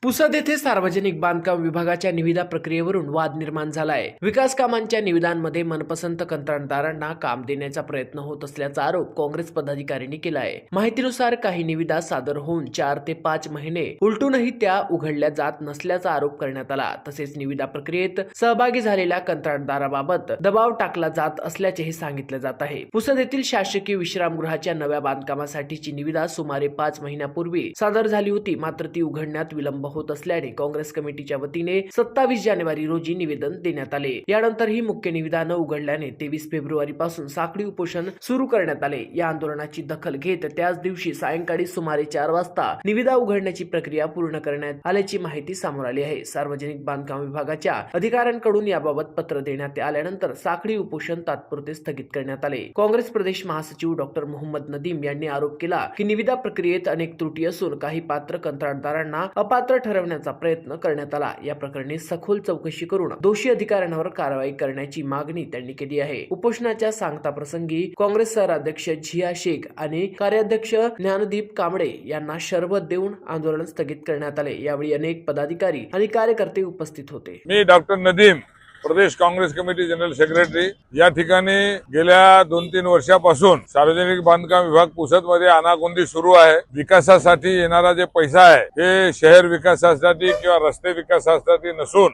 पुसद येथे सार्वजनिक बांधकाम विभागाच्या निविदा प्रक्रियेवरून वाद निर्माण झालाय। विकास कामांच्या निविदांमध्ये मनपसंत कंत्राटदारांना काम देण्याचा प्रयत्न होत असल्याचा आरोप काँग्रेस पदाधिकाऱ्यांनी केला आहे। माहितीनुसार काही निविदा सादर होऊन 4 ते 5 महिने उलटूनही त्या उघडल्या जात नसल्याचा आरोप करण्यात आला। तसेच निविदा प्रक्रियेत सहभागी झालेल्या कंत्राटदाराबाबत दबाव टाकला जात असल्याचेही सांगितले जात आहे। पुसद येथील शासकीय विश्रामगृहाच्या नव्या बांधकामासाठीची निविदा सुमारे 5 महिन्यापूर्वी सादर झाली होती, मात्र ती उघडण्यात विलंब होत असल्याने काँग्रेस कमिटीच्या वतीने 27 जानेवारी रोजी निवेदन देण्यात आले। यानंतरही मुख्य निविदा न उघडल्याने 23 फेब्रुवारी पासून साखळी उपोषण सुरू करण्यात आले। या आंदोलनाची दखल घेत त्याच दिवशी सायंकाळी सुमारे 4 वाजता निविदा उघडण्याची प्रक्रिया पूर्ण करण्यात आल्याची माहिती समोर आली आहे। सार्वजनिक बांधकाम विभागाच्या अधिकाऱ्यांकडून याबाबत पत्र देण्यात आल्यानंतर साखळी उपोषण तात्पुरते स्थगित करण्यात आले। काँग्रेस प्रदेश महासचिव डॉक्टर मोहम्मद नदीम यांनी आरोप केला की निविदा प्रक्रियेत अनेक त्रुटी असून काही पात्र कंत्राटदारांना अपात्र ठरवण्याचा प्रयत्न करण्यात आला। या प्रकरणी सखोल चौकशी करून दोषी अधिकाऱ्यांवर कारवाई करण्याची मागणी त्यांनी केली आहे। उपोषणाच्या सांगता प्रसंगी काँग्रेस शहराध्यक्ष झिया शेख आणि कार्याध्यक्ष ज्ञानदीप कांबळे यांना शरबत देऊन आंदोलन स्थगित करण्यात आले। यावेळी अनेक पदाधिकारी आणि कार्यकर्ते उपस्थित होते। मी डॉक्टर नदीम, प्रदेश काँग्रेस कमिटी जनरल सेक्रेटरी। या ठिकाणी गेल्या 2-3 वर्षापासून सार्वजनिक बांधकाम विभाग पुसद मध्ये अनागोंदी सुरू आहे। विकासासाठी येणारा जे पैसा आहे हे शहर विकासासाठी किंवा रस्ते विकासासाठी नसून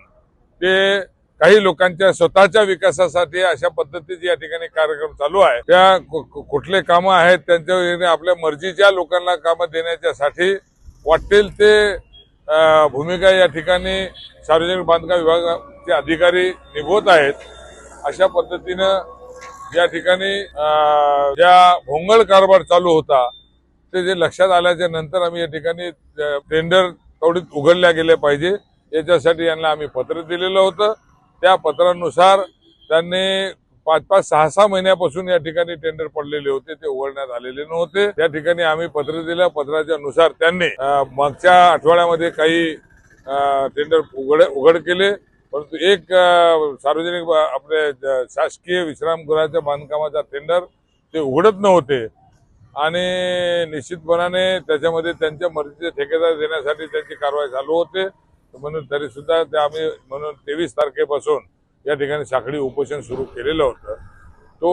ते काही लोकांच्या स्वतःच्या विकासासाठी अशा पद्धतीचे या ठिकाणी कार्यक्रम चालू आहे। त्या कुठले कामं आहेत त्यांच्या आपल्या मर्जीच्या लोकांना कामं देण्याच्यासाठी वाटेल ते भूमिका या ठिकाणी सार्वजनिक बांधकाम विभागाचे अधिकारी निभवत आहेत। अशा पद्धतीनं या ठिकाणी ज्या भोंगळ कारभार चालू होता ते जे लक्षात आल्याच्या नंतर आम्ही या ठिकाणी टेंडर तेवढीच उघडल्या गेले पाहिजे याच्यासाठी यांना आम्ही पत्र दिलेलं होतं। त्या पत्रानुसार त्यांनी 5-5, 6-6 महिन्यापासून या ठिकाणी टेंडर पडलेले होते, ते उघडण्यात आलेले नव्हते। त्या ठिकाणी आम्ही पत्र दिलं। पत्राच्या नुसार त्यांनी मागच्या आठवड्यामध्ये काही टेंडर उघड केले, परंतु एक सार्वजनिक आपले शासकीय विश्रामगृहाच्या बांधकामाचा टेंडर ते उघडत नव्हते आणि निश्चितपणाने त्याच्यामध्ये त्यांच्या मर्जीचे ठेकेदार देण्यासाठी त्यांची कारवाई चालू होते। म्हणून तरी सुद्धा ते आम्ही म्हणून 23 तारखेपासून या ठिकाणी साखळी उपोषण सुरू केलेलं होतं। तो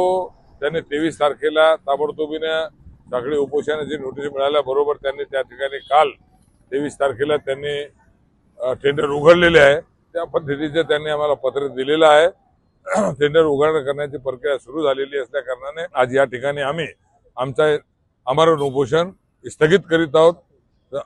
त्यांनी 23 तारखेला ताबडतोबीने साखळी उपोषणाची नोटीस मिळाल्याबरोबर त्यांनी त्या ठिकाणी काल 23 तारखेला त्यांनी टेंडर उघडलेले आहे। त्या पद्धतीचे त्यांनी आम्हाला पत्र दिलेलं आहे। टेंडर उघडणं करण्याची प्रक्रिया सुरू झालेली असल्या कारणाने आज या ठिकाणी आम्ही आमरण उपोषण स्थगित करीत आहोत।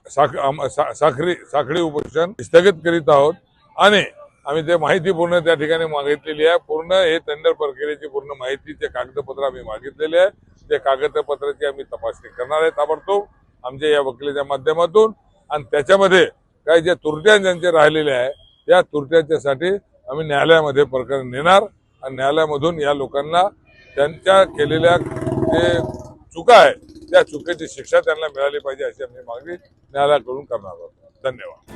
साखळी उपोषण स्थगित करीत आहोत आणि आम्ही ते माहिती पूर्ण त्या ठिकाणी मागितलेली आहे। पूर्ण हे टेंडर प्रक्रियेची पूर्ण माहितीचे कागदपत्र आम्ही मागितलेले आहे। ते कागदपत्राची आम्ही तपासणी करणार आहे ताबडतोब आमच्या या वकिलाच्या माध्यमातून, आणि त्याच्यामध्ये काही ज्या त्रुट्या ज्यांचे राहिलेले आहे त्या त्रुट्यांच्यासाठी आम्ही न्यायालयामध्ये प्रकरण नेणार आणि न्यायालयामधून या लोकांना त्यांच्या केलेल्या जे चुका आहे त्या चुकीची शिक्षा त्यांना मिळाली पाहिजे अशी आम्ही मागणी न्यायालयाकडून करणार आहोत। धन्यवाद।